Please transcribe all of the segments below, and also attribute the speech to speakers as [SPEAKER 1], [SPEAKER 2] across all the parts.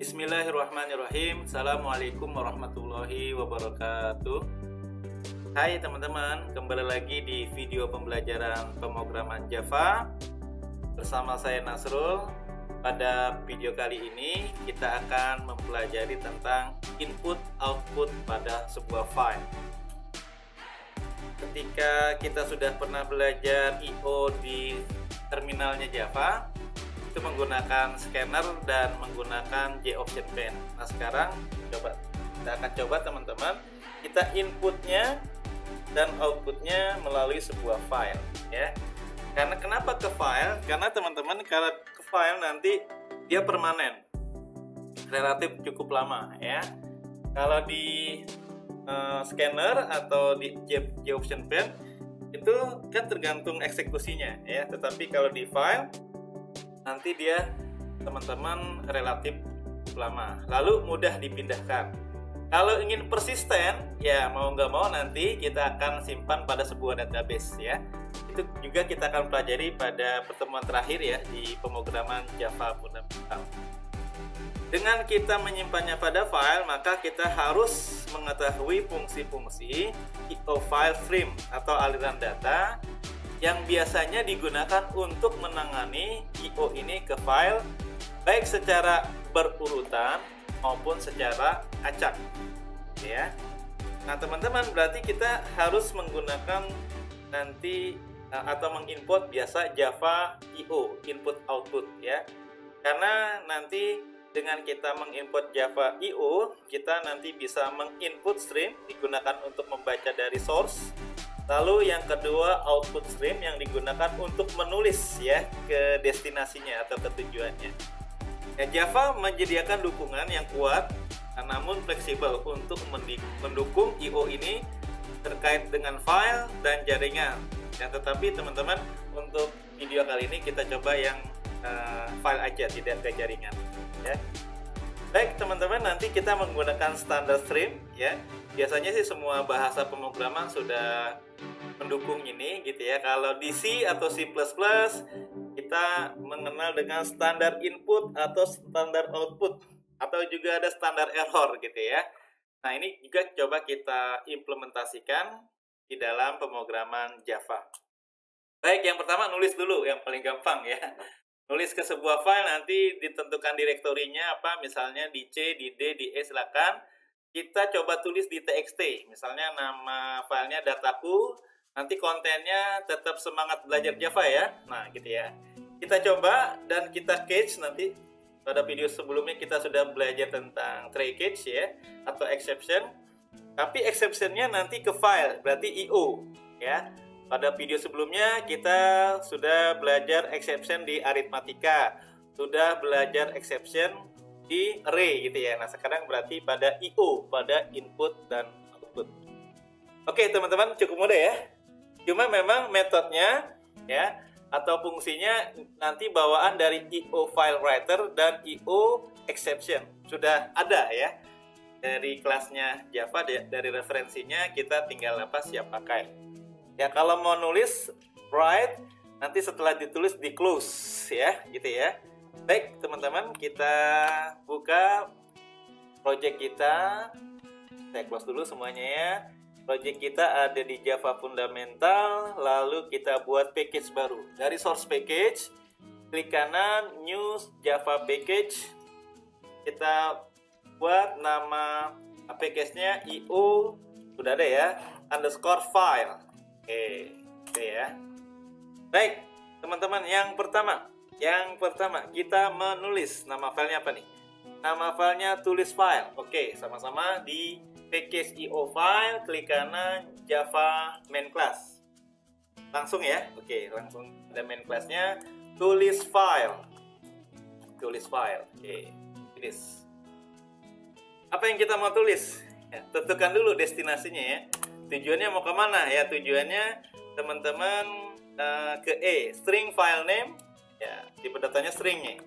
[SPEAKER 1] Bismillahirrahmanirrahim. Assalamualaikum warahmatullahi wabarakatuh. Hai teman-teman, kembali lagi di video pembelajaran pemrograman Java bersama saya Nasrul. Pada video kali ini kita akan mempelajari tentang input output pada sebuah file. Ketika kita sudah pernah belajar I/O di terminalnya Java, itu menggunakan scanner dan menggunakan JOptionPan. Nah sekarang kita akan coba teman-teman, kita inputnya dan outputnya melalui sebuah file ya. Karena kenapa ke file? Karena teman-teman kalau ke file nanti dia permanen, relatif cukup lama ya. Kalau di scanner atau di JOptionPan itu kan tergantung eksekusinya ya. Tetapi kalau di file nanti dia teman-teman relatif lama, lalu mudah dipindahkan. Kalau ingin persisten ya mau nggak mau nanti kita akan simpan pada sebuah database ya. Itu juga kita akan pelajari pada pertemuan terakhir ya di pemrograman Java fundamental. Dengan kita menyimpannya pada file, maka kita harus mengetahui fungsi-fungsi I/O file stream atau aliran data yang biasanya digunakan untuk menangani I/O ini ke file baik secara berurutan maupun secara acak ya. Nah teman-teman, berarti kita harus menggunakan nanti atau menginput biasa Java I/O, input output ya. Karena nanti dengan kita menginput Java I/O, kita nanti bisa menginput stream digunakan untuk membaca dari source. Lalu yang kedua output stream yang digunakan untuk menulis ya ke destinasinya atau ke tujuannya. Ya, Java menyediakan dukungan yang kuat namun fleksibel untuk mendukung I/O ini terkait dengan file dan jaringan. Ya, tetapi teman-teman untuk video kali ini kita coba yang file aja, tidak ke jaringan ya. Baik teman-teman, nanti kita menggunakan standar stream ya. Biasanya sih semua bahasa pemrograman sudah mendukung ini gitu ya. Kalau di C atau C++ kita mengenal dengan standar input atau standar output, atau juga ada standar error gitu ya. Nah ini juga coba kita implementasikan di dalam pemrograman Java. Baik, yang pertama nulis dulu, yang paling gampang ya. Nulis ke sebuah file, nanti ditentukan direktorinya apa, misalnya di C, di D, di E, silakan. Kita coba tulis di TXT, misalnya nama filenya dataku, nanti kontennya tetap semangat belajar Java ya. Nah gitu ya. Kita coba dan kita catch nanti. Pada video sebelumnya kita sudah belajar tentang try catch ya, atau exception. Tapi exceptionnya nanti ke file, berarti I/O ya. Pada video sebelumnya kita sudah belajar exception di aritmatika, sudah belajar exception di array gitu ya. Nah sekarang berarti pada I/O, pada input dan output. Oke teman-teman, cukup mudah ya. Cuma memang metodenya ya atau fungsinya nanti bawaan dari I/O file writer dan I/O exception sudah ada ya dari kelasnya Java, dari referensinya kita tinggal siap pakai. Ya kalau mau nulis write, nanti setelah ditulis di close ya gitu ya. Baik teman-teman, kita buka project kita. Saya close dulu semuanya ya. Project kita ada di Java Fundamental, lalu kita buat package baru. Dari source package, klik kanan new Java package. Kita buat nama package-nya I/O, sudah ada ya, underscore file. Oke ya. Baik teman-teman, yang pertama kita menulis nama filenya apa nih? Nama filenya tulis file. Oke, sama-sama di package I/O file, klik kanan Java main class. Langsung ya. Oke, langsung ada main class-nya tulis file. Oke, tulis. Apa yang kita mau tulis? Ya, tentukan dulu destinasinya ya. Tujuannya mau kemana ya? Tujuannya teman-teman ke E, string file name ya, tipe datanya string nih.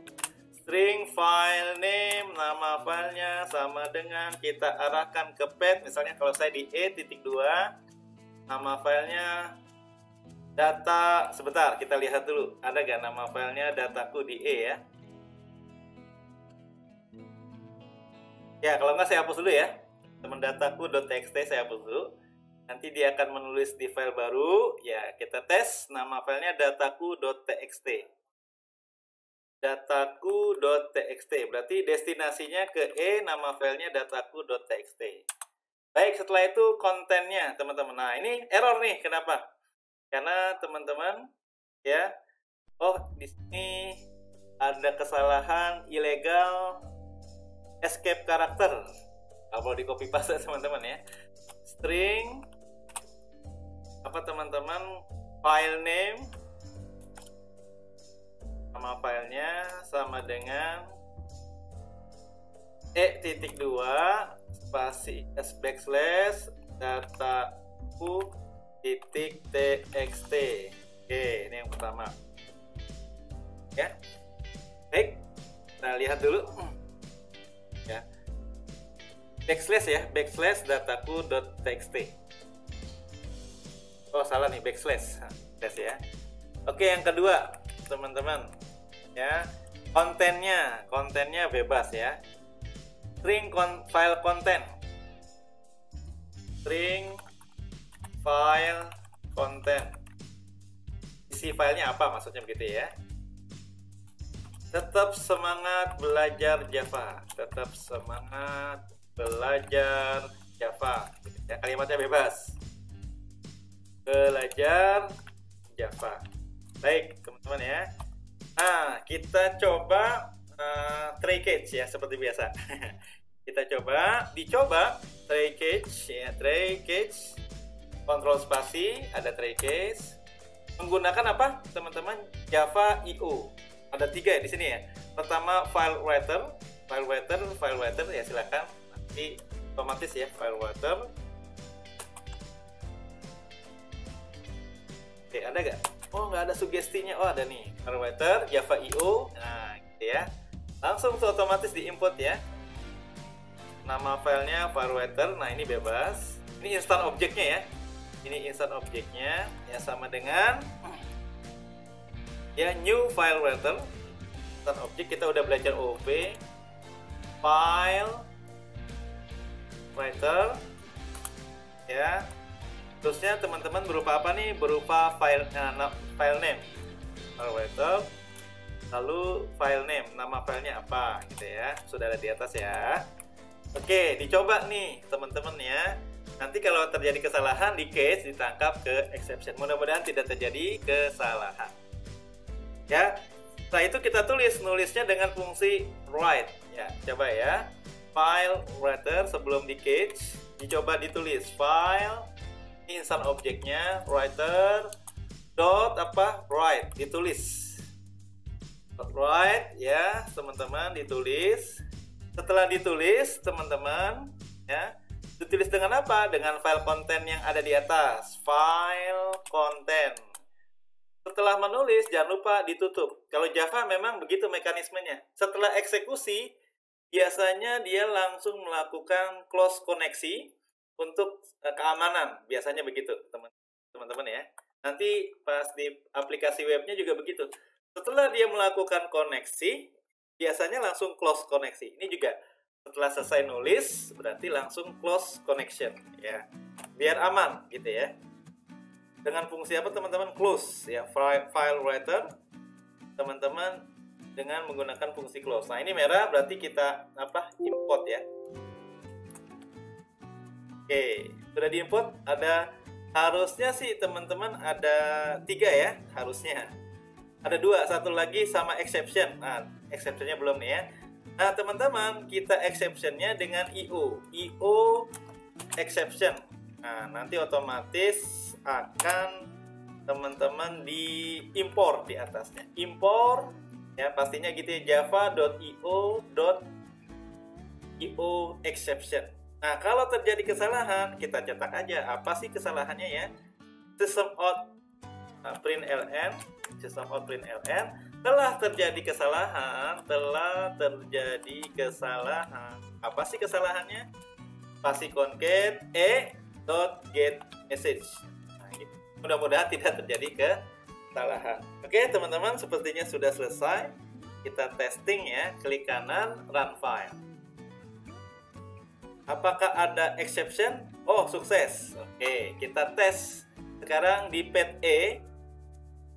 [SPEAKER 1] String file name, nama filenya sama dengan kita arahkan ke path. Misalnya kalau saya di E.2, nama filenya data, sebentar kita lihat dulu ada gak nama filenya dataku di E ya. Ya, kalau nggak saya hapus dulu ya. Teman dataku.txt saya hapus dulu. Nanti dia akan menulis di file baru. Ya, kita tes. Nama filenya dataku.txt. Dataku.txt. Berarti destinasinya ke E, nama filenya dataku.txt. Baik, setelah itu kontennya, teman-teman. Nah, ini error nih. Kenapa? Karena teman-teman, ya, di sini ada kesalahan ilegal escape karakter. Kalau di copy paste teman-teman ya. String apa teman-teman, file name, nama filenya sama dengan E.2 spasi // dataku.txt. Oke, ini yang pertama. Ya. Baik. Kita lihat dulu. Ya. Backslash dataku.txt. Oh, salah nih, backslash. Tes ya. Oke, yang kedua, teman-teman. Ya. Kontennya bebas ya. String file content. String file content. Isi filenya apa maksudnya begitu ya. Tetap semangat belajar Java. Tetap semangat belajar Java. Ya, kalimatnya bebas. Belajar Java. Baik, teman-teman ya. Nah, kita coba try catch ya, seperti biasa. Kita dicoba try catch ya, try catch. Kontrol spasi, ada try catch. Menggunakan apa, teman-teman? Java IO. Ada 3 ya di sini ya. Pertama file writer ya, silakan nanti otomatis ya file writer. Oke, ada nggak? Oh, nggak ada sugestinya. Oh, ada nih file writer Java IO. Nah, gitu ya. Langsung tuh otomatis diimport ya. Nama filenya file writer. Nah, ini bebas. Ini instant objeknya ya. Ini instant objeknya ya, sama dengan ya new file writer. Instant object kita udah belajar OOP. File writer ya. Terusnya teman-teman berupa apa nih? Berupa file name. File writer. Lalu file name, nama filenya apa gitu ya. Sudah ada di atas ya. Oke, dicoba nih teman-teman ya. Nanti kalau terjadi kesalahan di case ditangkap ke exception. Mudah-mudahan tidak terjadi kesalahan. Ya. Setelah itu kita nulisnya dengan fungsi write. Ya, coba ya. File writer sebelum di case dicoba ditulis file instant objeknya writer dot apa write, ditulis write ya teman-teman, ditulis. Setelah ditulis teman-teman ya, ditulis dengan apa? Dengan file content yang ada di atas, file content. Setelah menulis jangan lupa ditutup. Kalau Java memang begitu mekanismenya. Setelah eksekusi biasanya dia langsung melakukan close koneksi untuk keamanan, biasanya begitu teman-teman ya. Nanti pas di aplikasi webnya juga begitu. Setelah dia melakukan koneksi, biasanya langsung close koneksi. Ini juga setelah selesai nulis berarti langsung close connection ya. Biar aman gitu ya. Dengan fungsi apa teman-teman? Close ya, file writer teman-teman dengan menggunakan fungsi close. Nah, ini merah berarti kita import ya. Oke, sudah diimport. Harusnya sih teman-teman ada 3 ya, harusnya. Ada 2, satu lagi sama exception. Nah, exceptionnya belum nih ya. Nah, teman-teman, kita exceptionnya dengan IO exception. Nah, nanti otomatis akan teman-teman diimport di atasnya. Import ya, pastinya gitu ya, java.io exception. Nah, kalau terjadi kesalahan, kita cetak aja apa sih kesalahannya ya. System out println, telah terjadi kesalahan. Apa sih kesalahannya? Spasi concat get message. Nah, gitu. Mudah-mudahan tidak terjadi kesalahan. Oke, teman-teman, sepertinya sudah selesai. Kita testing ya, klik kanan run file. Apakah ada exception? Oh, sukses. Oke, kita tes sekarang di pad E.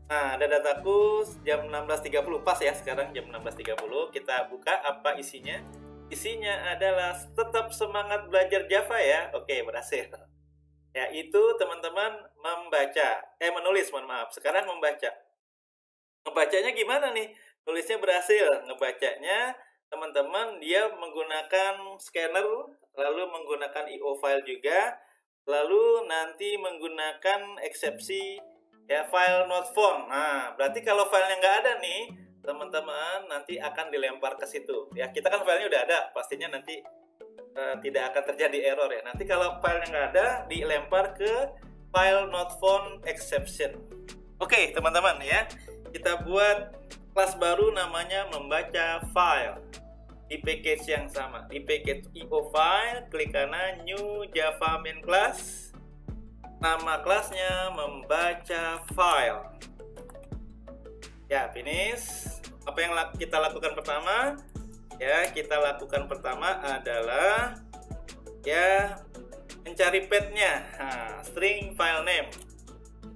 [SPEAKER 1] Nah, ada dataku jam 16.30, pas ya sekarang jam 16.30. Kita buka apa isinya. Isinya adalah tetap semangat belajar Java ya. Oke, berhasil. Yaitu teman-teman menulis, mohon maaf. Sekarang membaca. Ngebacanya gimana nih? Tulisnya berhasil. Ngebacanya teman-teman dia menggunakan scanner, lalu menggunakan IO file juga, lalu nanti menggunakan eksepsi ya file not found. Nah, berarti kalau filenya nggak ada nih, teman-teman nanti akan dilempar ke situ. Ya, kita kan filenya udah ada, pastinya nanti tidak akan terjadi error ya. Nanti kalau filenya nggak ada, dilempar ke file not found exception. Oke, teman-teman ya, kita buat kelas baru namanya membaca file di package yang sama. Di package IO file, klik kanan new Java main class. Nama kelasnya membaca file. Ya, finish. Apa yang kita lakukan pertama? Ya, kita lakukan pertama adalah ya mencari path-nya. Nah, string file name.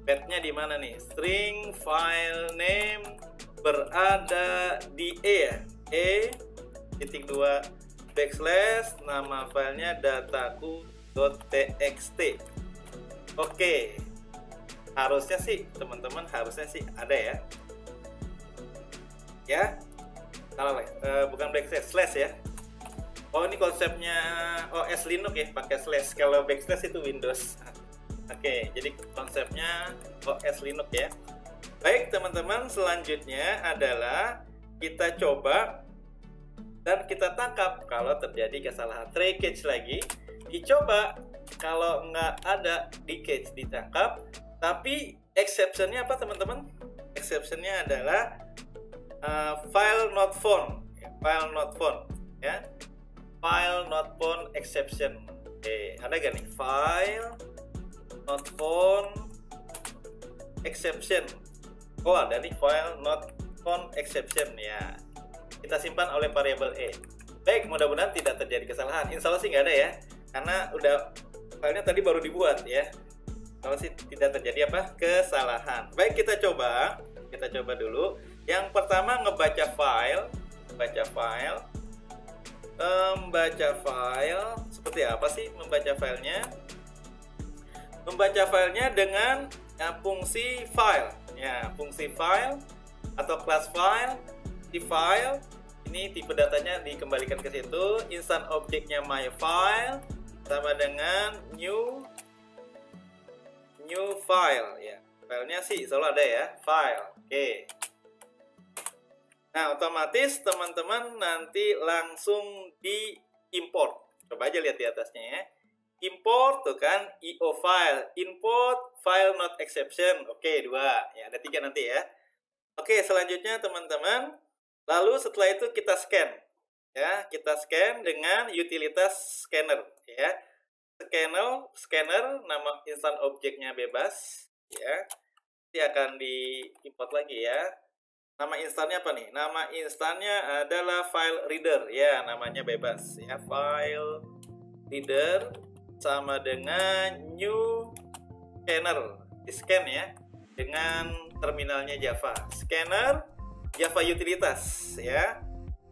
[SPEAKER 1] Path-nya di mana nih? String file name berada di E ya. E.2 backslash nama filenya dataku.txt. Oke, harusnya sih teman-teman ada ya. Ya, salah bukan backslash, slash ya. Oh, ini konsepnya OS Linux ya, pakai slash. Kalau backslash itu Windows. Oke, jadi konsepnya OS Linux ya. Baik teman-teman, selanjutnya adalah kita coba dan kita tangkap kalau terjadi kesalahan. Try catch lagi, dicoba. Kalau nggak ada di catch, ditangkap. Tapi exceptionnya apa teman-teman? Exceptionnya adalah file not found. File not found ya. File not found exception. Oke, ada gak nih? File not found exception. Oh, ada nih file not found exception ya. Kita simpan oleh variabel E. Baik, mudah-mudahan tidak terjadi kesalahan. Insya Allah sih nggak ada ya, karena udah filenya tadi baru dibuat ya. Kalau sih tidak terjadi kesalahan. Baik, kita coba dulu. Yang pertama membaca file seperti apa sih membaca filenya? Membaca filenya dengan fungsi file. Ya, fungsi file atau class file. Di file ini tipe datanya dikembalikan ke situ, instant objeknya my file sama dengan new file ya. Filenya sih selalu ada ya, file. Oke. Nah, otomatis teman-teman nanti langsung diimport. Coba aja lihat di atasnya ya. Import tuh kan IO file, import file not exception. Oke, 2. Ya, ada 3 nanti ya. Oke, selanjutnya teman-teman, lalu setelah itu kita scan. Ya, kita scan dengan utilitas scanner ya. Scanner nama instant objeknya bebas ya. Nanti akan diimport lagi ya. Nama instannya apa nih? Nama instannya adalah file reader ya, namanya bebas ya. File reader sama dengan new scanner. Di scan ya dengan terminalnya Java. Scanner Java utilitas ya.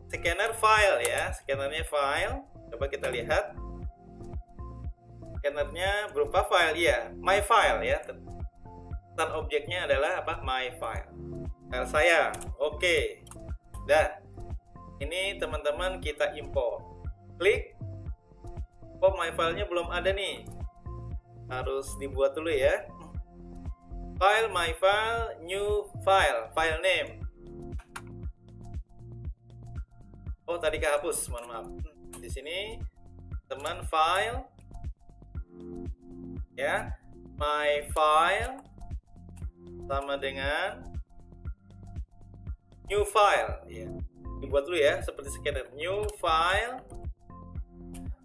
[SPEAKER 1] Scanner file ya, scannernya file. Coba kita lihat. Scannernya berupa file ya, my file ya. Dan objeknya adalah apa? My file. File saya. Oke. Dah. Ini teman-teman kita import. Klik. Oh, my filenya belum ada nih. Harus dibuat dulu ya. File, my file, new file, file name. Oh, tadi kehapus, mohon maaf. Di sini teman file ya, my file sama dengan new file ya. Dibuat dulu ya, seperti scanner. New file.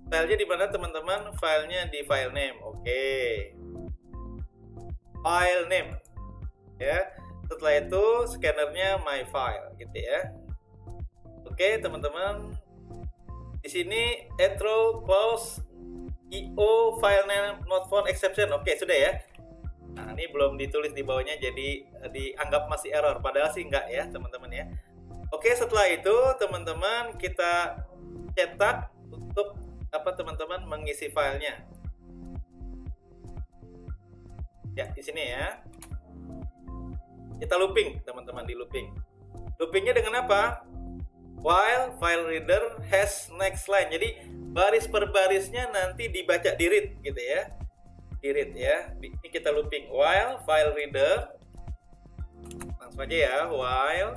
[SPEAKER 1] Filenya di mana teman-teman? Filenya di file name. Oke. File name. Ya. Setelah itu scannernya my file gitu ya. Oke, teman-teman. Di sini intro close IO file name not found exception. Oke, sudah ya. Nah, ini belum ditulis di bawahnya, jadi dianggap masih error. Padahal sih enggak ya, teman-teman ya. Oke, setelah itu teman-teman kita cetak untuk teman-teman mengisi filenya. Ya, di sini ya. Kita looping, teman-teman, di looping. Loopingnya dengan apa? While file reader has next line. Jadi baris per barisnya nanti dibaca di read gitu ya. Di read ya. Ini kita looping while file reader. Langsung aja ya, while.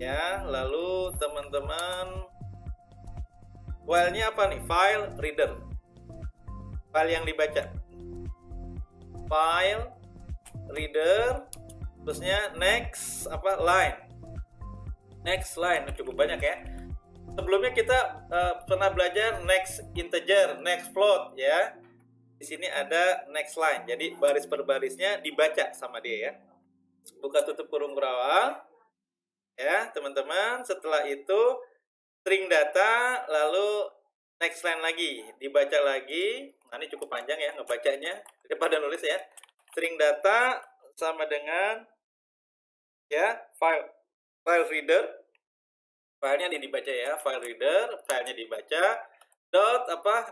[SPEAKER 1] Ya, lalu teman-teman while-nya apa nih? File reader. File yang dibaca. File reader terusnya next line. Next line cukup banyak ya. Sebelumnya kita pernah belajar next integer, next float ya. Di sini ada next line. Jadi baris per barisnya dibaca sama dia ya. Buka tutup kurung berawal. Ya, teman-teman. Setelah itu string data lalu next line lagi, dibaca lagi. Nah, ini cukup panjang ya ngebacanya daripada nulis ya. String data sama dengan ya file reader, filenya dibaca ya, file reader, filenya dibaca, dot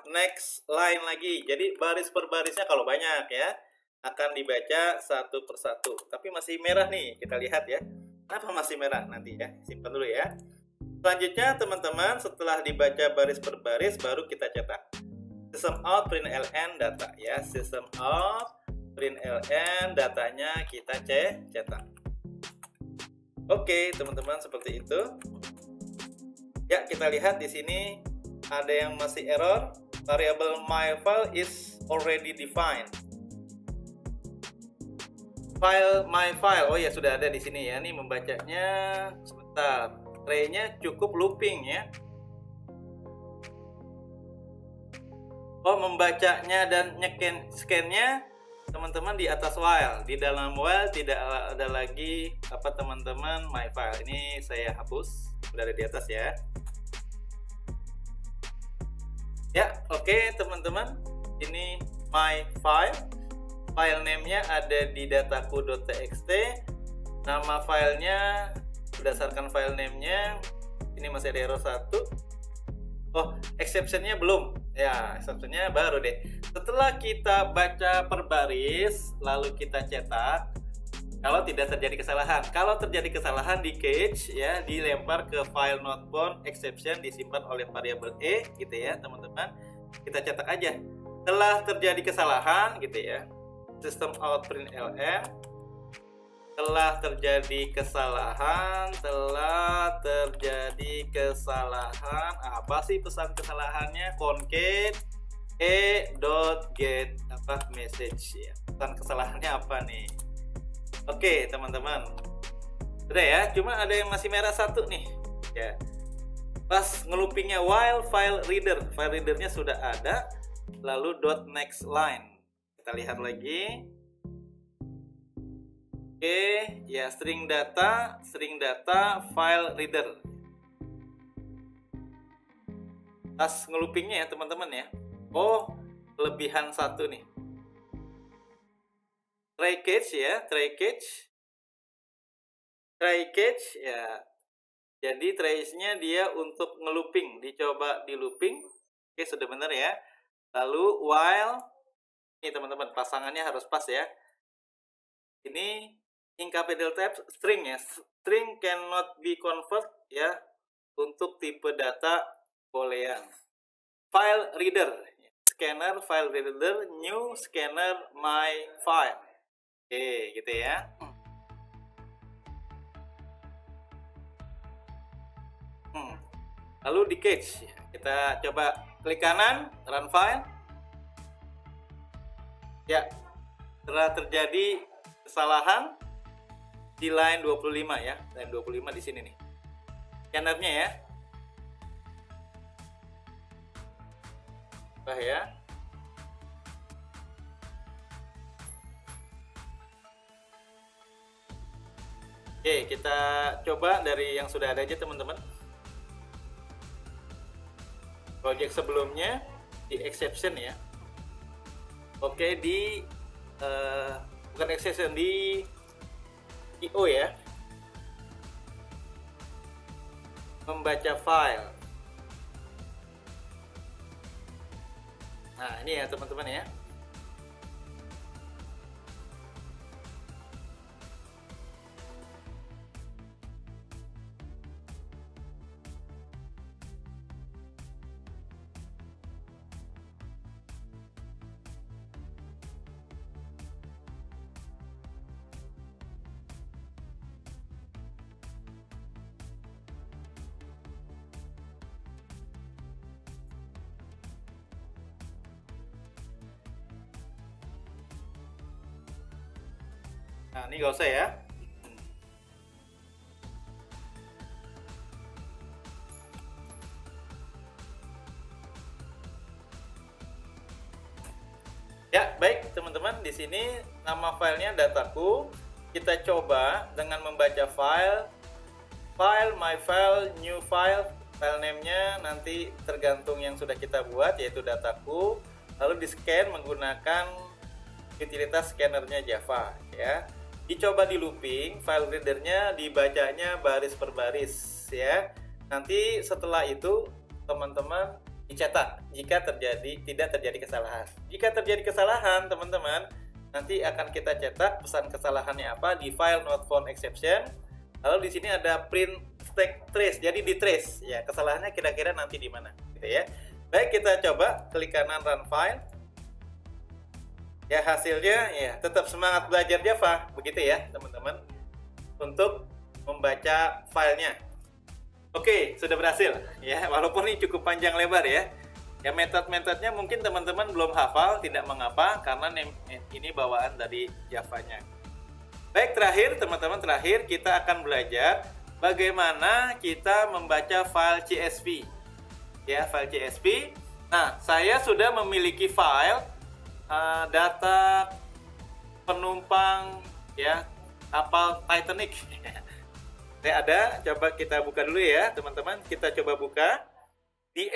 [SPEAKER 1] next line lagi. Jadi baris per barisnya kalau banyak ya akan dibaca satu persatu. Tapi masih merah nih, kita lihat ya. Kenapa masih merah nanti ya? Simpan dulu ya. Selanjutnya teman-teman, setelah dibaca baris per baris baru kita cetak. System out println data ya, system out println datanya kita cetak. Oke, teman-teman, seperti itu. Ya, kita lihat di sini ada yang masih error. Variable myFile is already defined. File myFile, oh ya sudah ada di sini ya. Nih membacanya sebentar. Tray-nya cukup looping ya. Oh, membacanya dan scan-nya teman-teman di atas while. Di dalam while tidak ada lagi teman-teman myFile. Ini saya hapus. Sudah ada di atas ya. Ya, oke teman-teman. Ini myFile. File name-nya ada di dataku.txt. Nama filenya berdasarkan file name-nya. Ini masih ada error 1. Oh, exception-nya belum. Ya, exception-nya baru deh. Setelah kita baca per baris, lalu kita cetak. Kalau tidak terjadi kesalahan. Kalau terjadi kesalahan di cache ya, dilempar ke file not found exception, disimpan oleh variabel e gitu ya, teman-teman. Kita cetak aja. Telah terjadi kesalahan gitu ya. System out println. Telah terjadi kesalahan. Apa sih pesan kesalahannya? Concat get message ya. Pesan kesalahannya apa nih? Oke, teman-teman. Udah ya, cuma ada yang masih merah satu nih. Ya. Pas ngeloopingnya while file readernya sudah ada, lalu dot next line. Kita lihat lagi. Oke, ya string data file reader. Pas ngeloopingnya ya teman-teman ya. Oh, kelebihan satu nih. Try catch ya. Jadi trace-nya dia untuk ngelooping, dicoba di looping. Oke, sudah benar ya. Lalu while, ini teman-teman pasangannya harus pas ya. Ini in capital type string ya. String cannot be convert ya untuk tipe data boolean. File reader, scanner file reader, new scanner my file. Oke, gitu ya. Lalu di cache, kita coba klik kanan, run file. Ya, telah terjadi kesalahan di line 25 ya, line 25 di sini nih. Scannernya ya. Ya. Oke, kita coba dari yang sudah ada aja teman-teman. project sebelumnya di exception ya. Oke, di bukan exception, di IO ya, membaca file. Nah ini ya teman-teman ya. Nah ini gak usah ya. Ya baik teman-teman, di sini nama filenya dataku. Kita coba dengan membaca file, my file, new file. File name-nya nanti tergantung yang sudah kita buat, yaitu dataku. Lalu di scan menggunakan utilitas scannernya Java ya. Dicoba di looping, file readernya dibacanya baris per baris ya. Nanti setelah itu teman-teman dicetak jika tidak terjadi kesalahan. Jika terjadi kesalahan teman-teman, nanti akan kita cetak pesan kesalahannya apa di file not found exception. Lalu di sini ada print stack trace, jadi di trace ya kesalahannya kira-kira nanti di mana gitu ya. Baik, kita coba klik kanan run file. Ya hasilnya ya tetap semangat belajar Java begitu ya teman-teman untuk membaca filenya. Oke, sudah berhasil ya, walaupun ini cukup panjang lebar ya. Ya metode-metodenya mungkin teman-teman belum hafal, tidak mengapa karena ini bawaan dari Java-nya. Baik, terakhir teman-teman, kita akan belajar bagaimana kita membaca file CSV. Ya, file CSV. Nah, saya sudah memiliki file data penumpang ya kapal Titanic. Saya ada, coba kita buka dulu ya teman-teman. Kita coba buka di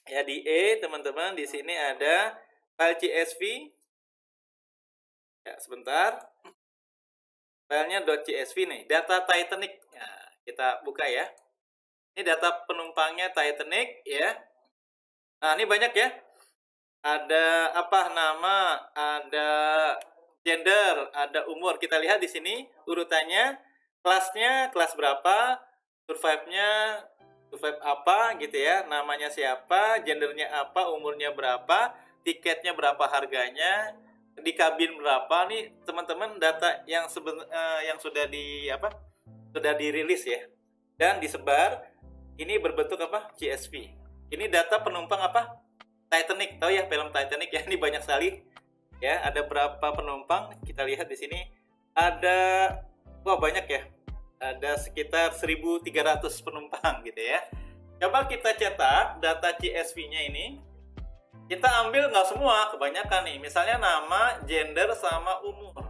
[SPEAKER 1] ya, di teman-teman. Di sini ada file CSV. Ya, sebentar. Filenya .csv nih, data Titanic. Nah, kita buka ya. Ini data penumpangnya Titanic ya. Nah, ini banyak ya. Ada apa nama, ada gender, ada umur. Kita lihat di sini urutannya, kelasnya kelas berapa, survive-nya survive apa gitu ya, namanya siapa, gendernya apa, umurnya berapa, tiketnya berapa harganya, di kabin berapa. Nih teman-teman data yang sudah sudah dirilis ya dan disebar. Ini berbentuk apa? CSV. Ini data penumpang apa? Titanic. Tahu ya film Titanic ya, ini banyak sekali ya. Ada berapa penumpang? Kita lihat di sini ada, wah banyak ya. Ada sekitar 1.300 penumpang gitu ya. Coba kita cetak data CSV-nya ini. Kita ambil nggak semua, kebanyakan nih. Misalnya nama, gender, sama umur.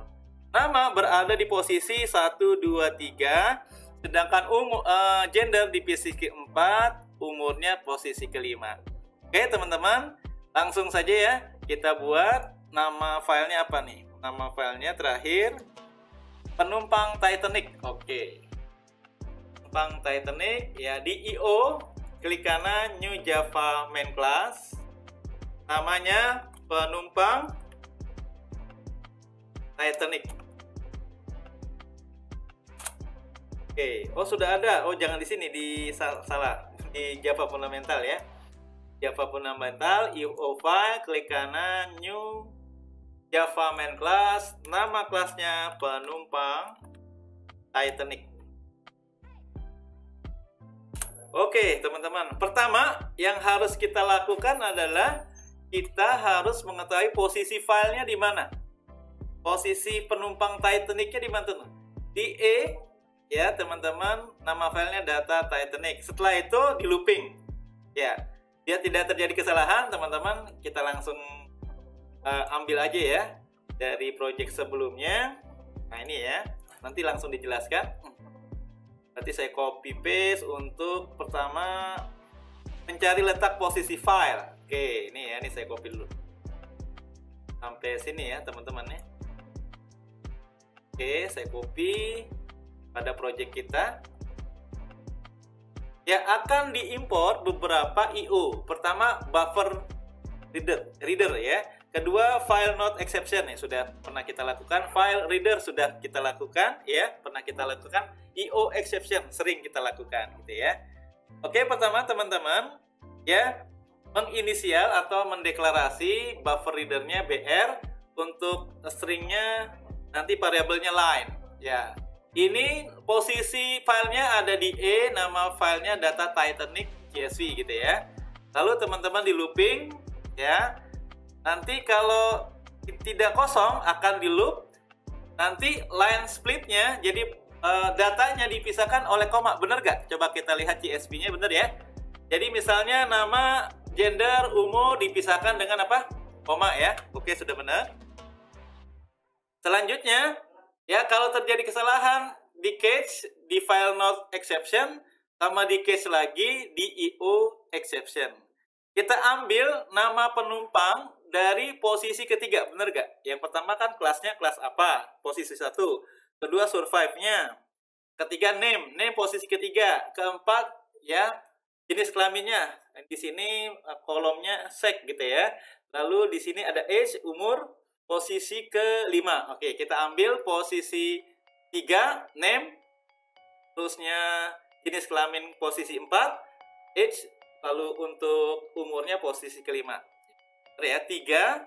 [SPEAKER 1] Nama berada di posisi 1, 2, 3. Sedangkan gender di posisi ke-4, umurnya posisi ke-5. Oke teman-teman, langsung saja ya. Kita buat nama filenya apa nih? Nama filenya terakhir, penumpang Titanic. Oke. Penumpang Titanic ya, di IO, klik kanan New Java Main Class. Namanya penumpang Titanic. Oke, oh sudah ada. Oh jangan di sini, di salah di Java Fundamental ya. Java Fundamental, IO file, klik kanan New Java Main Class. Nama kelasnya penumpang Titanic. Oke teman-teman, pertama yang harus kita lakukan adalah kita harus mengetahui posisi filenya di mana. Posisi penumpang Titanic-nya di mana tuh? Di ya teman-teman, nama filenya data Titanic. Setelah itu di looping. Ya, biar tidak terjadi kesalahan teman-teman, kita langsung ambil aja ya dari project sebelumnya. Nah ini ya, nanti langsung dijelaskan. Nanti saya copy paste untuk pertama mencari letak posisi file. Oke, ini ya, ini saya copy dulu. Sampai sini ya, teman-teman ya. Oke, saya copy pada project kita. Ya, akan diimport beberapa IO. Pertama, buffer reader ya. Kedua, file not exception ya, sudah pernah kita lakukan. File reader sudah kita lakukan ya, pernah kita lakukan. IO exception sering kita lakukan gitu ya. Oke, pertama teman-teman ya, menginisial atau mendeklarasi buffer readernya BR, untuk stringnya nanti variabelnya line ya. Ini posisi filenya ada di E, nama filenya data Titanic CSV gitu ya. Lalu teman-teman di looping ya. Nanti kalau tidak kosong akan di loop. Nanti line splitnya jadi datanya dipisahkan oleh koma. Bener gak? Coba kita lihat CSV-nya, bener ya. Jadi misalnya nama, gender, umur dipisahkan dengan apa? Koma ya. Oke, sudah benar. Selanjutnya ya, kalau terjadi kesalahan di catch di file not exception sama di catch lagi di IO exception. Kita ambil nama penumpang dari posisi ketiga, bener gak? Yang pertama kan kelasnya kelas apa? Posisi 1. Kedua survive-nya. Ketiga name posisi ketiga. Keempat ya jenis kelaminnya. Di sini kolomnya sex gitu ya. Lalu di sini ada age, umur, posisi ke-5. Oke, kita ambil posisi 3, name, terusnya jenis kelamin posisi 4, age, lalu untuk umurnya posisi ke-5. Ya, 3.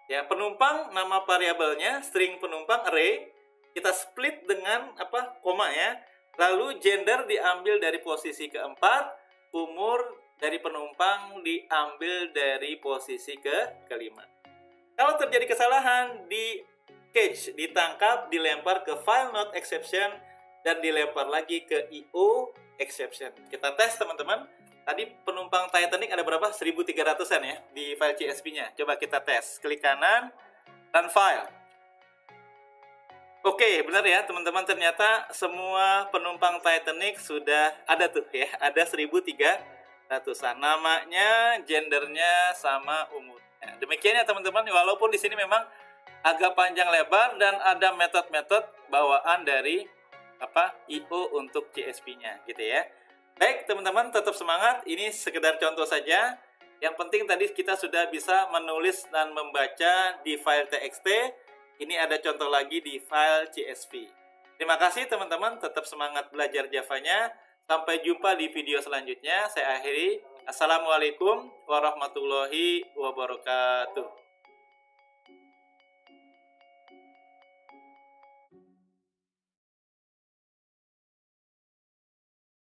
[SPEAKER 1] Ya, penumpang nama variabelnya string penumpang array, kita split dengan apa? Koma ya. Lalu gender diambil dari posisi ke-4, umur dari penumpang diambil dari posisi ke-5. Kalau terjadi kesalahan di catch, ditangkap, dilempar ke file not exception, dan dilempar lagi ke IO exception. Kita tes teman-teman. Tadi penumpang Titanic ada berapa? 1300-an ya di file CSV-nya. Coba kita tes. Klik kanan, run file. Oke, benar ya teman-teman. Ternyata semua penumpang Titanic sudah ada tuh ya. Ada 1300-an. Namanya, gendernya, sama umur. Nah, demikian ya teman-teman, walaupun di sini memang agak panjang lebar dan ada metode-metode bawaan dari IO untuk CSV-nya gitu ya. Baik teman-teman, tetap semangat. Ini sekedar contoh saja. Yang penting tadi kita sudah bisa menulis dan membaca di file TXT. Ini ada contoh lagi di file CSV. Terima kasih teman-teman, tetap semangat belajar Java-nya. Sampai jumpa di video selanjutnya. Saya akhiri. Assalamualaikum warahmatullahi wabarakatuh.